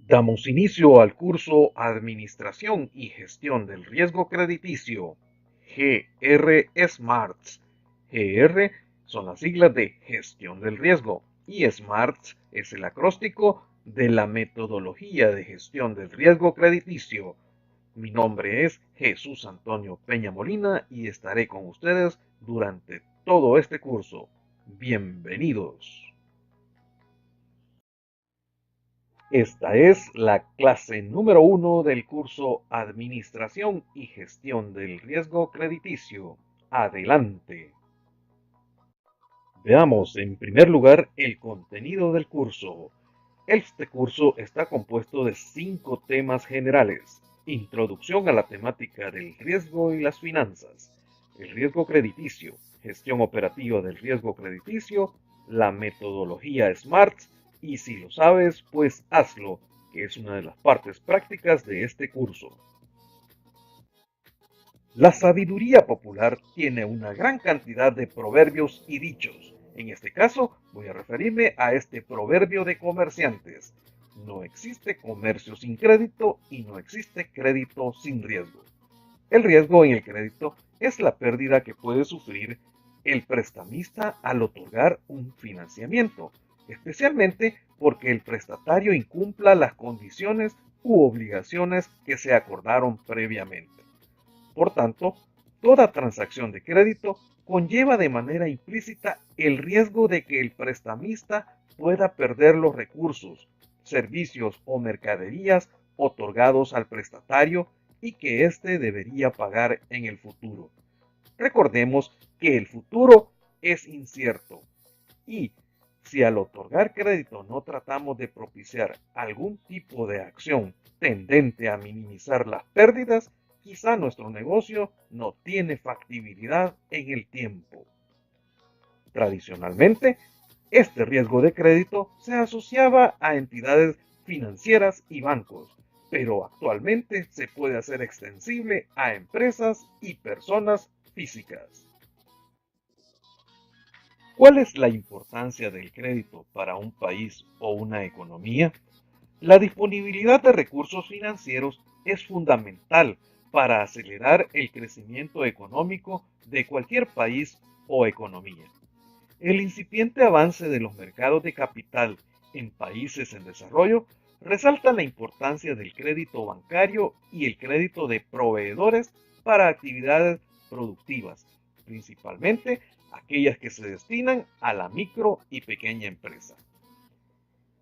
Damos inicio al curso Administración y Gestión del Riesgo Crediticio, GR SMARTS. GR son las siglas de Gestión del Riesgo y SMARTS es el acróstico de la Metodología de Gestión del Riesgo Crediticio. Mi nombre es Jesús Antonio Peña Molina y estaré con ustedes durante todo este curso. Bienvenidos. Esta es la clase número 1 del curso Administración y Gestión del Riesgo Crediticio. Adelante. Veamos en primer lugar el contenido del curso. Este curso está compuesto de 5 temas generales. Introducción a la temática del riesgo y las finanzas, el riesgo crediticio, gestión operativa del riesgo crediticio, la metodología SMART y si lo sabes, pues hazlo, que es una de las partes prácticas de este curso. La sabiduría popular tiene una gran cantidad de proverbios y dichos. En este caso, voy a referirme a este proverbio de comerciantes. No existe comercio sin crédito y no existe crédito sin riesgo. El riesgo en el crédito es la pérdida que puede sufrir el prestamista al otorgar un financiamiento, especialmente porque el prestatario incumpla las condiciones u obligaciones que se acordaron previamente. Por tanto, toda transacción de crédito conlleva de manera implícita el riesgo de que el prestamista pueda perder los recursos, servicios o mercaderías otorgados al prestatario y que éste debería pagar en el futuro. Recordemos que el futuro es incierto y si al otorgar crédito no tratamos de propiciar algún tipo de acción tendente a minimizar las pérdidas, quizá nuestro negocio no tiene factibilidad en el tiempo. Tradicionalmente, este riesgo de crédito se asociaba a entidades financieras y bancos, pero actualmente se puede hacer extensible a empresas y personas físicas. ¿Cuál es la importancia del crédito para un país o una economía? La disponibilidad de recursos financieros es fundamental para acelerar el crecimiento económico de cualquier país o economía. El incipiente avance de los mercados de capital en países en desarrollo resalta la importancia del crédito bancario y el crédito de proveedores para actividades productivas, principalmente aquellas que se destinan a la micro y pequeña empresa.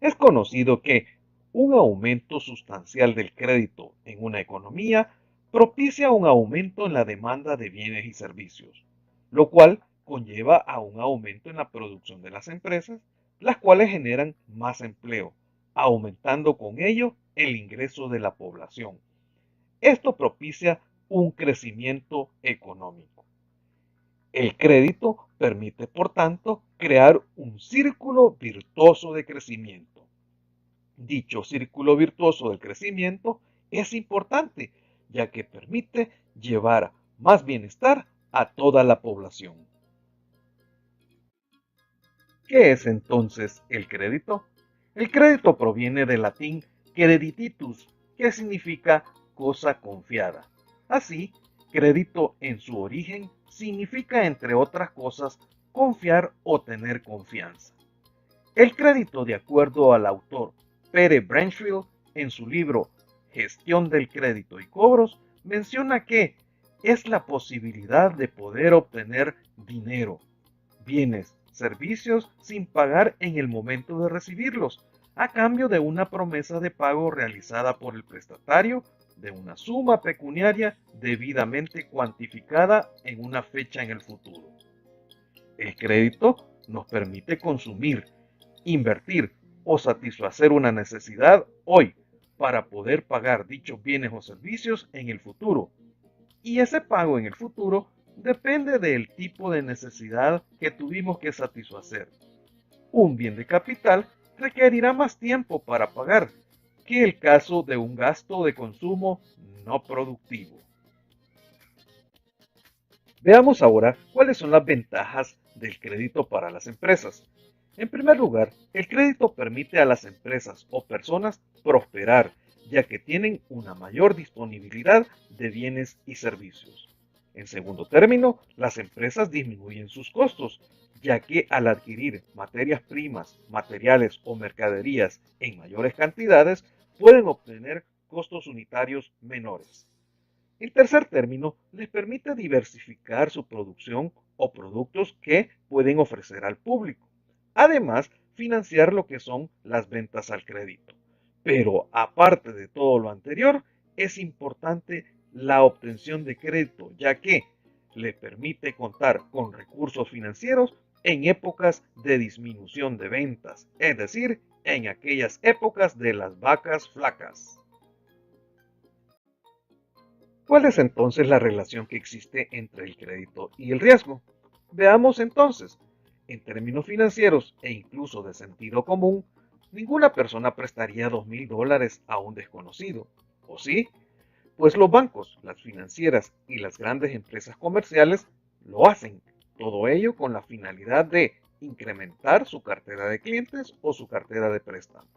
Es conocido que un aumento sustancial del crédito en una economía propicia un aumento en la demanda de bienes y servicios, lo cual conlleva a un aumento en la producción de las empresas, las cuales generan más empleo, aumentando con ello el ingreso de la población. Esto propicia un crecimiento económico. El crédito permite, por tanto, crear un círculo virtuoso de crecimiento. Dicho círculo virtuoso del crecimiento es importante, ya que permite llevar más bienestar a toda la población. ¿Qué es entonces el crédito? El crédito proviene del latín credititus, que significa cosa confiada. Así, crédito en su origen significa, entre otras cosas, confiar o tener confianza. El crédito, de acuerdo al autor Pere Branchfield, en su libro Gestión del Crédito y Cobros, menciona que es la posibilidad de poder obtener dinero, bienes, servicios sin pagar en el momento de recibirlos, a cambio de una promesa de pago realizada por el prestatario de una suma pecuniaria debidamente cuantificada en una fecha en el futuro. El crédito nos permite consumir, invertir o satisfacer una necesidad hoy para poder pagar dichos bienes o servicios en el futuro. Y ese pago en el futuro depende del tipo de necesidad que tuvimos que satisfacer. Un bien de capital requerirá más tiempo para pagar que el caso de un gasto de consumo no productivo. Veamos ahora cuáles son las ventajas del crédito para las empresas. En primer lugar, el crédito permite a las empresas o personas prosperar, ya que tienen una mayor disponibilidad de bienes y servicios. En segundo término, las empresas disminuyen sus costos, ya que al adquirir materias primas, materiales o mercaderías en mayores cantidades, pueden obtener costos unitarios menores. En tercer término, les permite diversificar su producción o productos que pueden ofrecer al público. Además, financiar lo que son las ventas al crédito. Pero aparte de todo lo anterior, es importante la obtención de crédito, ya que le permite contar con recursos financieros en épocas de disminución de ventas, es decir, en aquellas épocas de las vacas flacas. ¿Cuál es entonces la relación que existe entre el crédito y el riesgo? Veamos entonces, en términos financieros e incluso de sentido común, ninguna persona prestaría $2,000 a un desconocido, ¿o sí? Pues los bancos, las financieras y las grandes empresas comerciales lo hacen, todo ello con la finalidad de incrementar su cartera de clientes o su cartera de préstamo.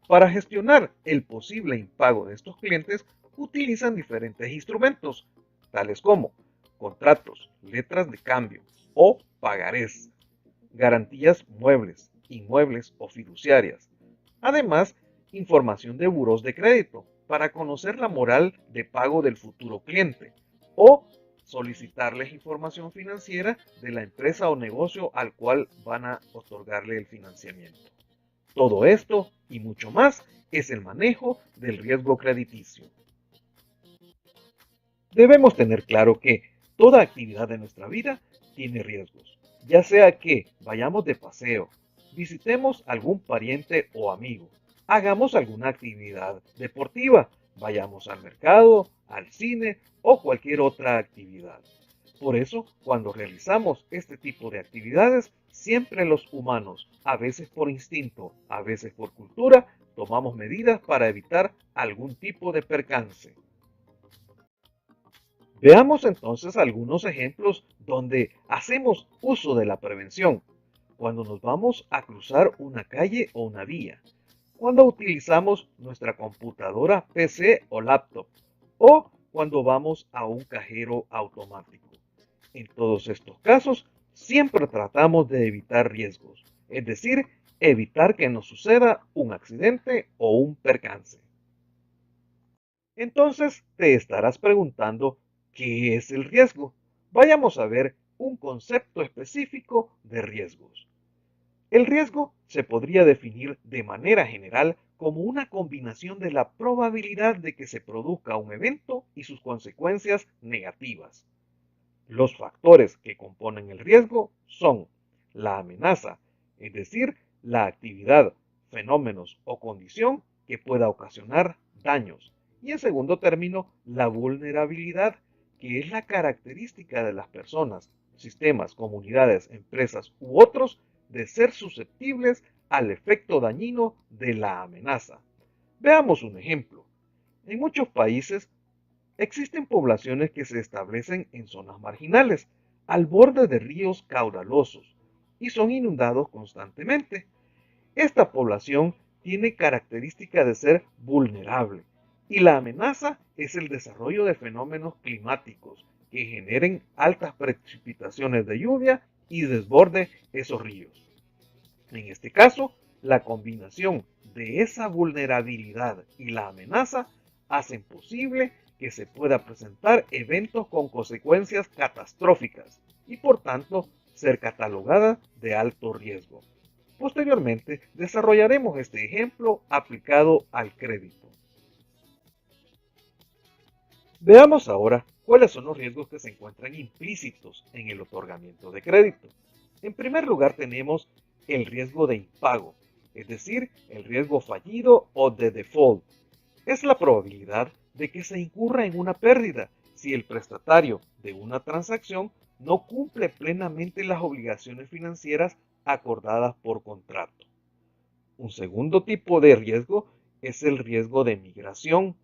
Para gestionar el posible impago de estos clientes, utilizan diferentes instrumentos, tales como contratos, letras de cambio o pagarés, garantías muebles, inmuebles o fiduciarias. Además, información de buros de crédito para conocer la moral de pago del futuro cliente o solicitarles información financiera de la empresa o negocio al cual van a otorgarle el financiamiento. Todo esto y mucho más es el manejo del riesgo crediticio. Debemos tener claro que toda actividad de nuestra vida tiene riesgos, ya sea que vayamos de paseo, visitemos algún pariente o amigo, hagamos alguna actividad deportiva, vayamos al mercado, al cine o cualquier otra actividad. Por eso, cuando realizamos este tipo de actividades, siempre los humanos, a veces por instinto, a veces por cultura, tomamos medidas para evitar algún tipo de percance. Veamos entonces algunos ejemplos donde hacemos uso de la prevención. Cuando nos vamos a cruzar una calle o una vía. Cuando utilizamos nuestra computadora, PC o laptop. O cuando vamos a un cajero automático. En todos estos casos, siempre tratamos de evitar riesgos, es decir, evitar que nos suceda un accidente o un percance. Entonces te estarás preguntando, ¿qué es el riesgo? Vayamos a ver un concepto específico de riesgos. El riesgo se podría definir de manera general como una combinación de la probabilidad de que se produzca un evento y sus consecuencias negativas. Los factores que componen el riesgo son la amenaza, es decir, la actividad, fenómenos o condición que pueda ocasionar daños. Y en segundo término, la vulnerabilidad, que es la característica de las personas, sistemas, comunidades, empresas u otros de ser susceptibles al efecto dañino de la amenaza. Veamos un ejemplo. En muchos países existen poblaciones que se establecen en zonas marginales, al borde de ríos caudalosos, y son inundados constantemente. Esta población tiene característica de ser vulnerable, y la amenaza es el desarrollo de fenómenos climáticos que generen altas precipitaciones de lluvia y desborde esos ríos. En este caso, la combinación de esa vulnerabilidad y la amenaza hacen posible que se pueda presentar eventos con consecuencias catastróficas y por tanto ser catalogada de alto riesgo. Posteriormente desarrollaremos este ejemplo aplicado al crédito. Veamos ahora cuáles son los riesgos que se encuentran implícitos en el otorgamiento de crédito. En primer lugar tenemos el riesgo de impago, es decir, el riesgo fallido o de default. Es la probabilidad de que se incurra en una pérdida si el prestatario de una transacción no cumple plenamente las obligaciones financieras acordadas por contrato. Un segundo tipo de riesgo es el riesgo de migración,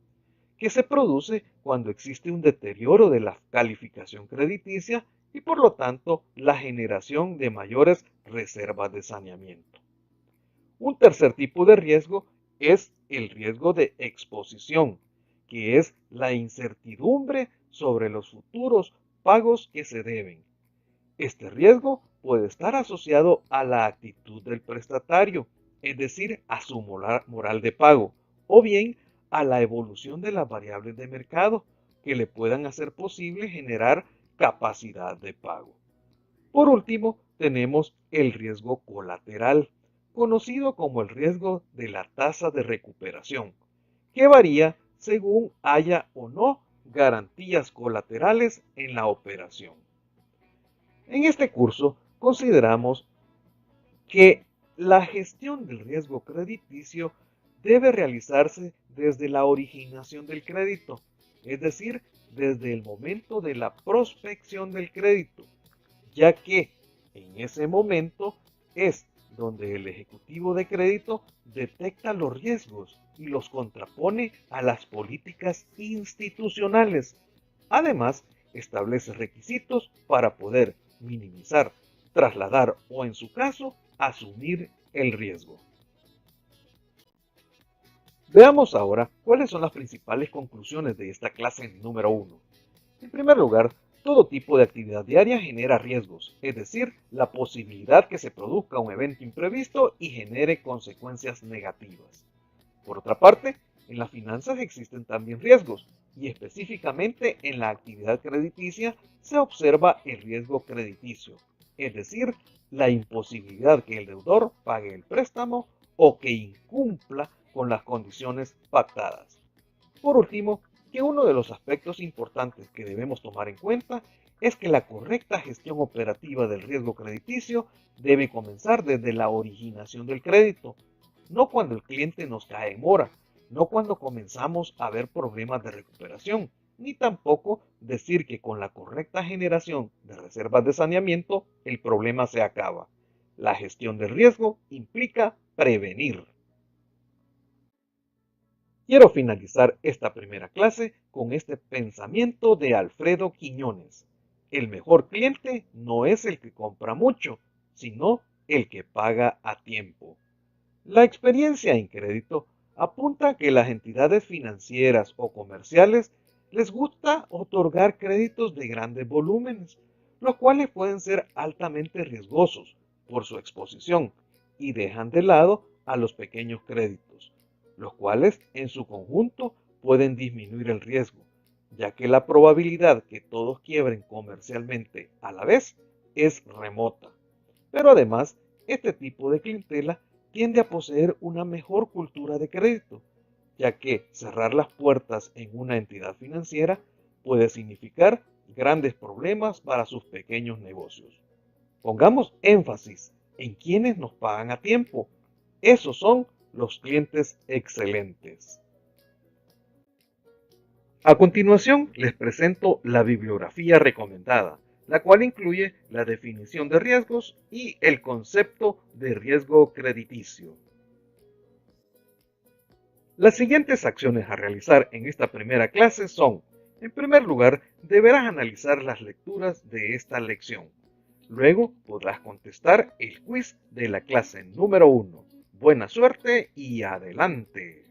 que se produce cuando existe un deterioro de la calificación crediticia y por lo tanto la generación de mayores reservas de saneamiento. Un tercer tipo de riesgo es el riesgo de exposición, que es la incertidumbre sobre los futuros pagos que se deben. Este riesgo puede estar asociado a la actitud del prestatario, es decir, a su moral de pago, o bien a la evolución de las variables de mercado que le puedan hacer posible generar capacidad de pago. Por último, tenemos el riesgo colateral, conocido como el riesgo de la tasa de recuperación, que varía según haya o no garantías colaterales en la operación. En este curso consideramos que la gestión del riesgo crediticio debe realizarse desde la originación del crédito, es decir, desde el momento de la prospección del crédito, ya que en ese momento es donde el ejecutivo de crédito detecta los riesgos y los contrapone a las políticas institucionales. Además, establece requisitos para poder minimizar, trasladar o, en su caso, asumir el riesgo. Veamos ahora cuáles son las principales conclusiones de esta clase número 1. En primer lugar, todo tipo de actividad diaria genera riesgos, es decir, la posibilidad que se produzca un evento imprevisto y genere consecuencias negativas. Por otra parte, en las finanzas existen también riesgos, y específicamente en la actividad crediticia se observa el riesgo crediticio, es decir, la imposibilidad que el deudor pague el préstamo o que incumpla con las condiciones pactadas. Por último, que uno de los aspectos importantes que debemos tomar en cuenta es que la correcta gestión operativa del riesgo crediticio debe comenzar desde la originación del crédito, no cuando el cliente nos cae en mora, no cuando comenzamos a ver problemas de recuperación, ni tampoco decir que con la correcta generación de reservas de saneamiento el problema se acaba. La gestión del riesgo implica prevenir. Quiero finalizar esta primera clase con este pensamiento de Alfredo Quiñones. El mejor cliente no es el que compra mucho, sino el que paga a tiempo. La experiencia en crédito apunta a que las entidades financieras o comerciales les gusta otorgar créditos de grandes volúmenes, los cuales pueden ser altamente riesgosos por su exposición y dejan de lado a los pequeños créditos, los cuales en su conjunto pueden disminuir el riesgo, ya que la probabilidad que todos quiebren comercialmente a la vez es remota. Pero además, este tipo de clientela tiende a poseer una mejor cultura de crédito, ya que cerrar las puertas en una entidad financiera puede significar grandes problemas para sus pequeños negocios. Pongamos énfasis en quienes nos pagan a tiempo. Esos son los clientes excelentes. A continuación, les presento la bibliografía recomendada, la cual incluye la definición de riesgos y el concepto de riesgo crediticio. Las siguientes acciones a realizar en esta primera clase son: en primer lugar, deberás analizar las lecturas de esta lección. Luego podrás contestar el quiz de la clase número 1. Buena suerte y adelante.